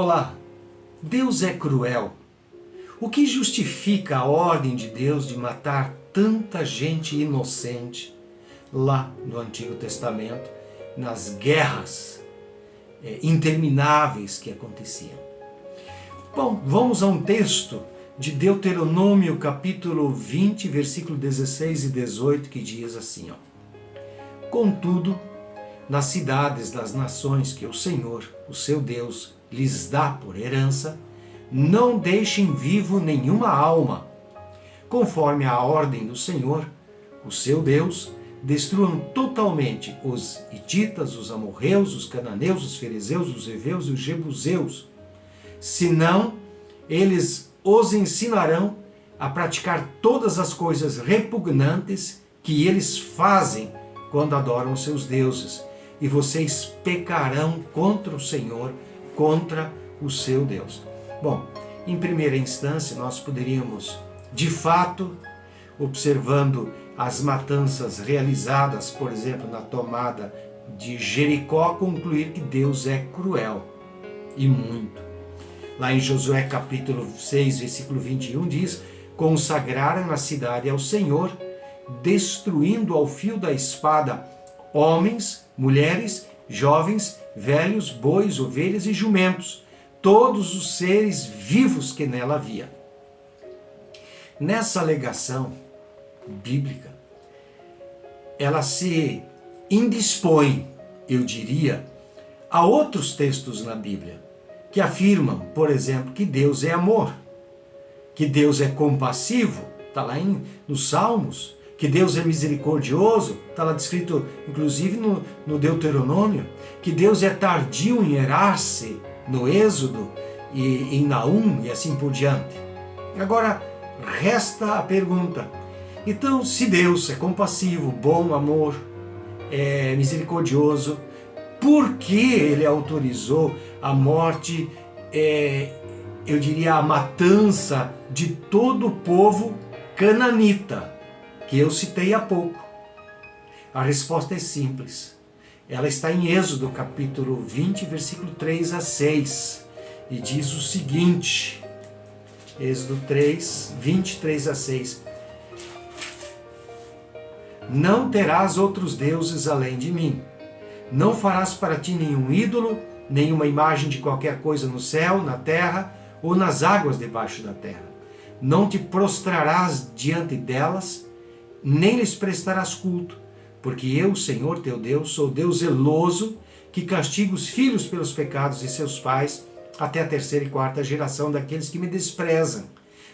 Olá, Deus é cruel. O que justifica a ordem de Deus de matar tanta gente inocente lá no Antigo Testamento, nas guerras intermináveis que aconteciam? Bom, vamos a um texto de Deuteronômio capítulo 20, versículo 16 e 18, que diz assim, Contudo, nas cidades das nações que o Senhor, o seu Deus, lhes dá por herança, não deixem vivo nenhuma alma. Conforme a ordem do Senhor, o seu Deus, destruam totalmente os hititas, os amorreus, os cananeus, os ferezeus, os heveus e os jebuseus. Senão, eles os ensinarão a praticar todas as coisas repugnantes que eles fazem quando adoram os seus deuses, e vocês pecarão contra o Senhor, contra o seu Deus. Bom, em primeira instância, nós poderíamos, de fato, observando as matanças realizadas, por exemplo, na tomada de Jericó, concluir que Deus é cruel, e muito. Lá em Josué capítulo 6, versículo 21 diz, consagraram a cidade ao Senhor, destruindo ao fio da espada homens, mulheres, jovens, velhos, bois, ovelhas e jumentos, todos os seres vivos que nela havia. Nessa alegação bíblica, ela se indispõe, eu diria, a outros textos na Bíblia, que afirmam, por exemplo, que Deus é amor, que Deus é compassivo, está lá nos Salmos, que Deus é misericordioso, está lá descrito inclusive no Deuteronômio, que Deus é tardio em irar-se, no Êxodo e em Naum e assim por diante. Agora, resta a pergunta, então se Deus é compassivo, bom, amor, é misericordioso, por que Ele autorizou a morte, eu diria a matança de todo o povo cananita, que eu citei há pouco? A resposta é simples. Ela está em Êxodo capítulo 20, versículo 3 a 6, e diz o seguinte, Êxodo 3, 23 a 6, Não terás outros deuses além de mim, não farás para ti nenhum ídolo, nenhuma imagem de qualquer coisa no céu, na terra ou nas águas debaixo da terra. Não te prostrarás diante delas, nem lhes prestarás culto, porque eu, Senhor teu Deus, sou Deus zeloso, que castiga os filhos pelos pecados de seus pais, até a terceira e quarta geração daqueles que me desprezam.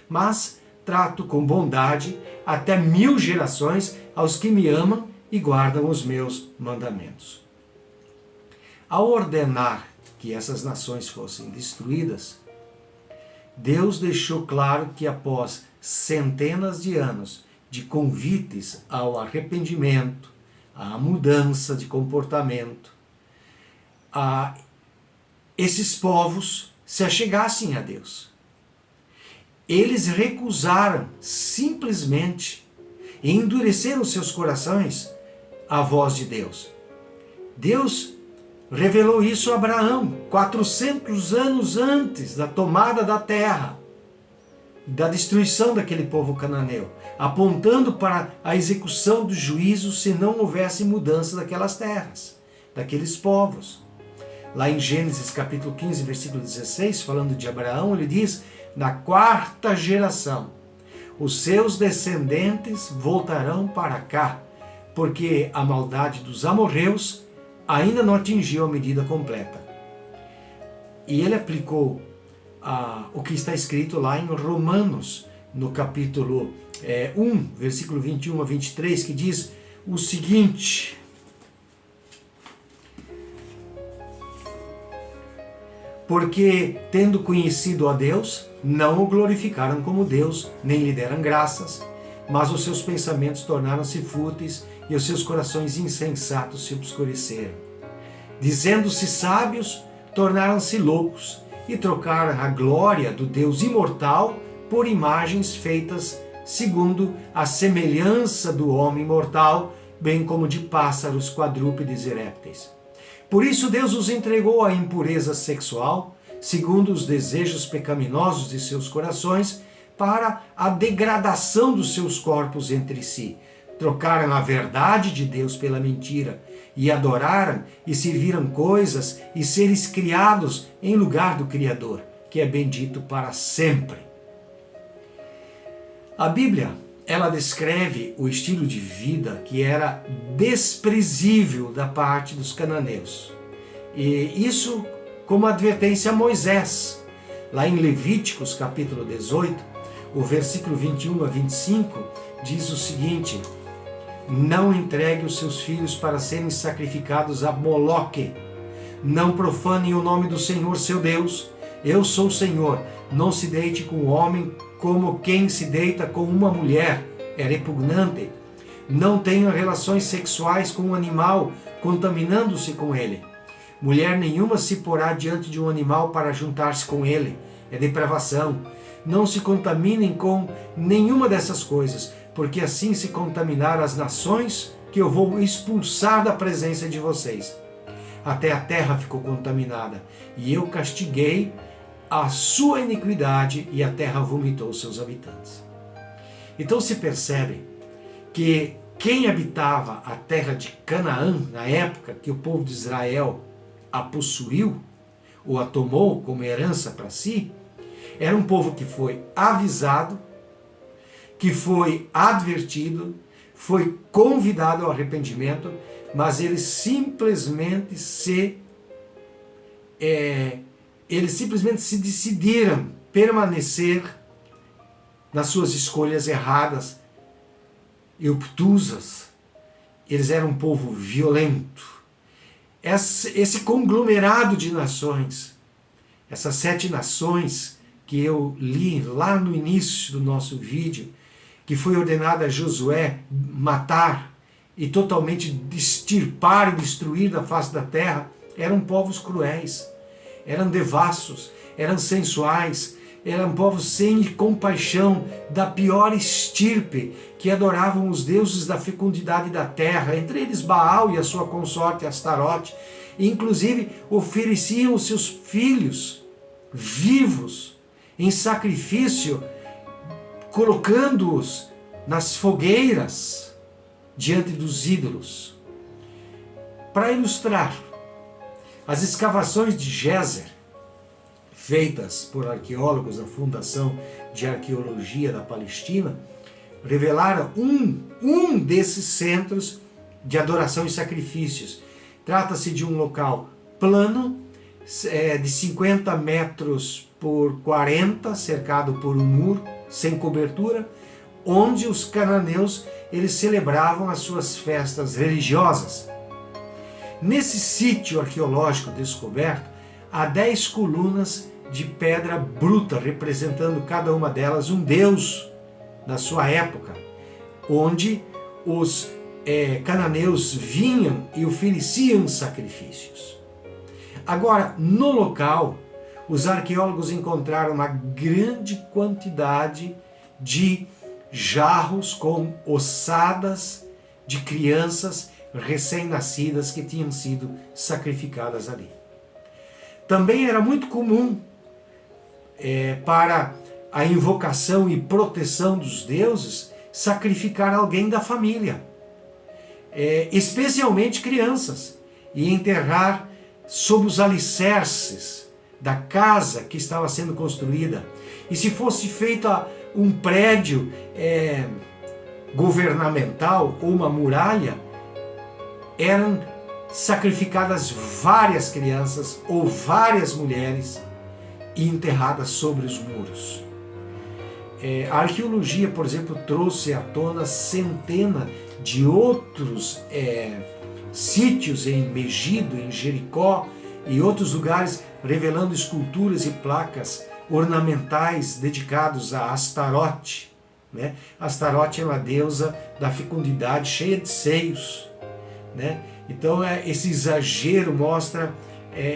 Mas trato com bondade até 1000 gerações aos que me amam e guardam os meus mandamentos. Ao ordenar que essas nações fossem destruídas, Deus deixou claro que após centenas de anos de convites ao arrependimento, à mudança de comportamento, esses povos se achegassem a Deus. Eles recusaram simplesmente e endureceram seus corações à voz de Deus. Deus revelou isso a Abraão 400 anos antes da tomada da terra, da destruição daquele povo cananeu, apontando para a execução do juízo se não houvesse mudança daquelas terras, daqueles povos. Lá em Gênesis capítulo 15, versículo 16, falando de Abraão, ele diz, na 4ª geração, os seus descendentes voltarão para cá, porque a maldade dos amorreus ainda não atingiu a medida completa. E ele aplicou o que está escrito lá em Romanos, no capítulo 1, versículo 21 a 23, que diz o seguinte, porque, tendo conhecido a Deus, não o glorificaram como Deus, nem lhe deram graças, mas os seus pensamentos tornaram-se fúteis e os seus corações insensatos se obscureceram. Dizendo-se sábios, tornaram-se loucos e trocaram a glória do Deus imortal por imagens feitas segundo a semelhança do homem mortal, bem como de pássaros, quadrúpedes e répteis. Por isso Deus os entregou à impureza sexual, segundo os desejos pecaminosos de seus corações, para a degradação dos seus corpos entre si. Trocaram a verdade de Deus pela mentira, e adoraram e serviram coisas e seres criados em lugar do Criador, que é bendito para sempre. A Bíblia, ela descreve o estilo de vida que era desprezível da parte dos cananeus. E isso como advertência a Moisés. Lá em Levíticos, capítulo 18, o versículo 21 a 25, diz o seguinte: não entregue os seus filhos para serem sacrificados a Moloque. Não profanem o nome do Senhor seu Deus. Eu sou o Senhor. Não se deite com o homem como quem se deita com uma mulher. É repugnante. Não tenha relações sexuais com um animal, contaminando-se com ele. Mulher nenhuma se porá diante de um animal para juntar-se com ele. É depravação. Não se contaminem com nenhuma dessas coisas, porque assim se contaminaram as nações que eu vou expulsar da presença de vocês. Até a terra ficou contaminada, e eu castiguei a sua iniquidade, e a terra vomitou seus habitantes. Então se percebe que quem habitava a terra de Canaã, na época que o povo de Israel a possuiu, ou a tomou como herança para si, era um povo que foi avisado, que foi advertido, foi convidado ao arrependimento, mas eles simplesmente se decidiram permanecer nas suas escolhas erradas e obtusas. Eles eram um povo violento. Esse conglomerado de nações, essas 7 nações que eu li lá no início do nosso vídeo, que foi ordenado a Josué matar e totalmente extirpar e destruir da face da terra, eram povos cruéis, eram devassos, eram sensuais, eram povos sem compaixão, da pior estirpe, que adoravam os deuses da fecundidade da terra, entre eles Baal e a sua consorte Astarote, e inclusive ofereciam os seus filhos vivos em sacrifício, colocando-os nas fogueiras diante dos ídolos. Para ilustrar, as escavações de Gézer, feitas por arqueólogos da Fundação de Arqueologia da Palestina, revelaram um desses centros de adoração e sacrifícios. Trata-se de um local plano, de 50 metros por 40, cercado por um muro, sem cobertura, onde os cananeus eles celebravam as suas festas religiosas. Nesse sítio arqueológico descoberto, há 10 colunas de pedra bruta, representando cada uma delas um deus da sua época, onde os cananeus vinham e ofereciam sacrifícios. Agora, no local, os arqueólogos encontraram uma grande quantidade de jarros com ossadas de crianças recém-nascidas que tinham sido sacrificadas ali. Também era muito comum para a invocação e proteção dos deuses sacrificar alguém da família, especialmente crianças, e enterrar sob os alicerces da casa que estava sendo construída. E se fosse feito um prédio governamental ou uma muralha, eram sacrificadas várias crianças ou várias mulheres e enterradas sobre os muros. A arqueologia, por exemplo, trouxe à tona centenas de outros sítios em Megido, em Jericó e outros lugares, revelando esculturas e placas ornamentais dedicados a Astarote. Astarote é uma deusa da fecundidade, cheia de seios. Então esse exagero mostra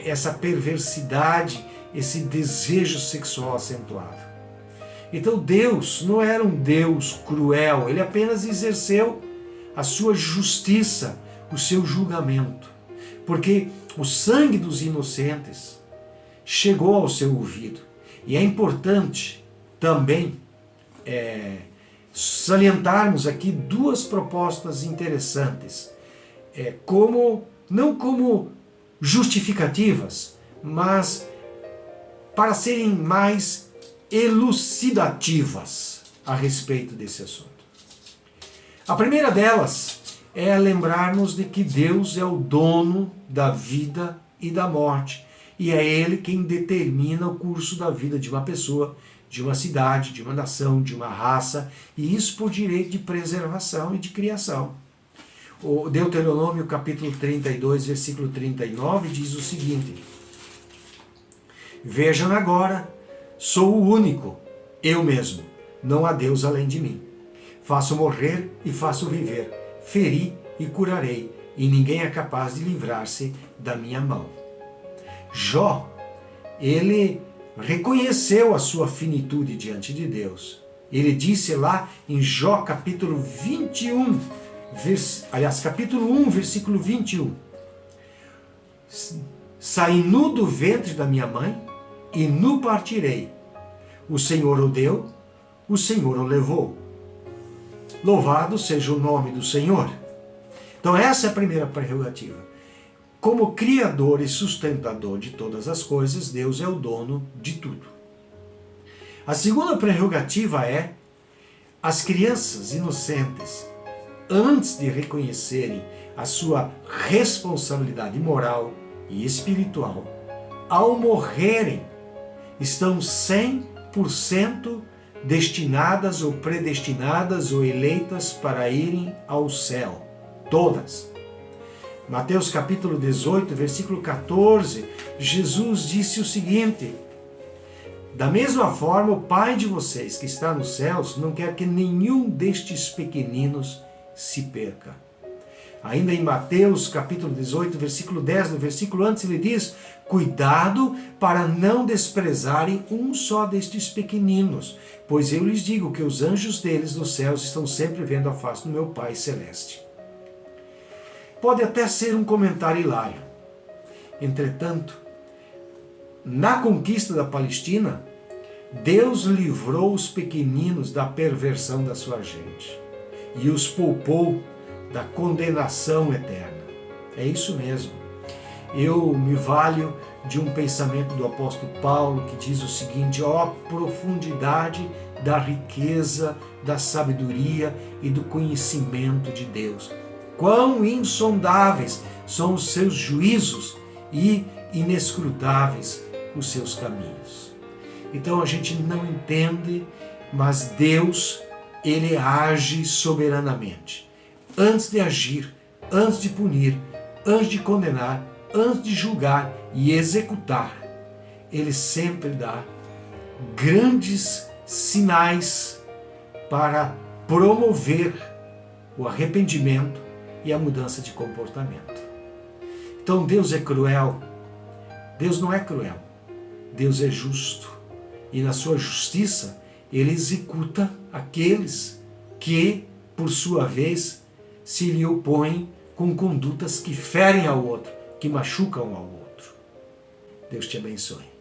essa perversidade, esse desejo sexual acentuado. Então Deus não era um Deus cruel, ele apenas exerceu a sua justiça, o seu julgamento, porque o sangue dos inocentes chegou ao seu ouvido. E é importante também salientarmos aqui duas propostas interessantes, não como justificativas, mas para serem mais elucidativas a respeito desse assunto. A primeira delas é lembrar-nos de que Deus é o dono da vida e da morte, e é Ele quem determina o curso da vida de uma pessoa, de uma cidade, de uma nação, de uma raça, e isso por direito de preservação e de criação. O Deuteronômio capítulo 32, versículo 39 diz o seguinte: Vejam agora, sou o único, eu mesmo, não há Deus além de mim. Faço morrer e faço viver, feri e curarei, e ninguém é capaz de livrar-se da minha mão. Jó, ele reconheceu a sua finitude diante de Deus. Ele disse lá em Jó capítulo 21, capítulo 1, versículo 21, Saí nu do ventre da minha mãe, e nu partirei. O Senhor o deu, o Senhor o levou. Louvado seja o nome do Senhor. Então essa é a primeira prerrogativa. Como Criador e sustentador de todas as coisas, Deus é o dono de tudo. A segunda prerrogativa é: as crianças inocentes, antes de reconhecerem a sua responsabilidade moral e espiritual, ao morrerem, estão 100% destinadas ou predestinadas ou eleitas para irem ao céu. Todas. Mateus capítulo 18, versículo 14, Jesus disse o seguinte: Da mesma forma, o Pai de vocês que está nos céus não quer que nenhum destes pequeninos se perca. Ainda em Mateus capítulo 18, versículo 10, no versículo antes, ele diz: Cuidado para não desprezarem um só destes pequeninos, pois eu lhes digo que os anjos deles nos céus estão sempre vendo a face do meu Pai celeste. Pode até ser um comentário hilário. Entretanto, na conquista da Palestina, Deus livrou os pequeninos da perversão da sua gente e os poupou da condenação eterna. É isso mesmo. Eu me valho de um pensamento do apóstolo Paulo que diz o seguinte: ó profundidade da riqueza, da sabedoria e do conhecimento de Deus. Quão insondáveis são os seus juízos e inescrutáveis os seus caminhos. Então a gente não entende, mas Deus, Ele age soberanamente. Antes de agir, antes de punir, antes de condenar, antes de julgar e executar, Ele sempre dá grandes sinais para promover o arrependimento e a mudança de comportamento. Então Deus é cruel? Deus não é cruel. Deus é justo. E na sua justiça, Ele executa aqueles que, por sua vez, se lhe opõem com condutas que ferem ao outro, que machucam ao outro. Deus te abençoe.